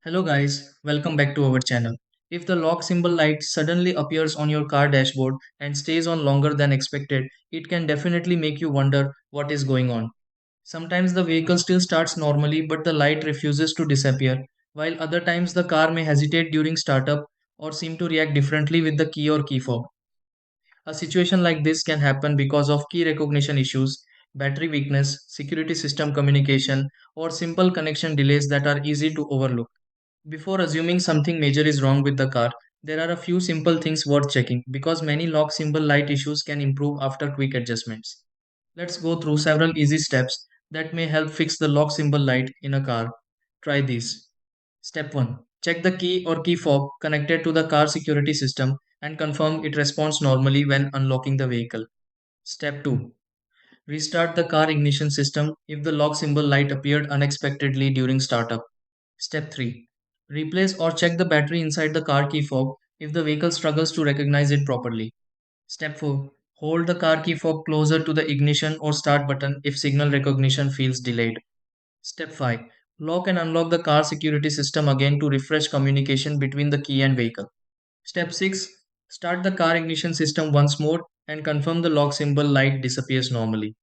Hello guys, welcome back to our channel. If the lock symbol light suddenly appears on your car dashboard and stays on longer than expected, it can definitely make you wonder what is going on. Sometimes the vehicle still starts normally but the light refuses to disappear, while other times the car may hesitate during startup or seem to react differently with the key or key fob. A situation like this can happen because of key recognition issues, battery weakness, security system communication, or simple connection delays that are easy to overlook. Before assuming something major is wrong with the car, there are a few simple things worth checking because many lock symbol light issues can improve after quick adjustments. Let's go through several easy steps that may help fix the lock symbol light in a car. Try these. Step 1. Check the key or key fob connected to the car security system and confirm it responds normally when unlocking the vehicle. Step 2. Restart the car ignition system if the lock symbol light appeared unexpectedly during startup. Step 3. Replace or check the battery inside the car key fob if the vehicle struggles to recognize it properly. Step 4. Hold the car key fob closer to the ignition or start button if signal recognition feels delayed. Step 5. Lock and unlock the car security system again to refresh communication between the key and vehicle. Step 6. Start the car ignition system once more and confirm the lock symbol light disappears normally.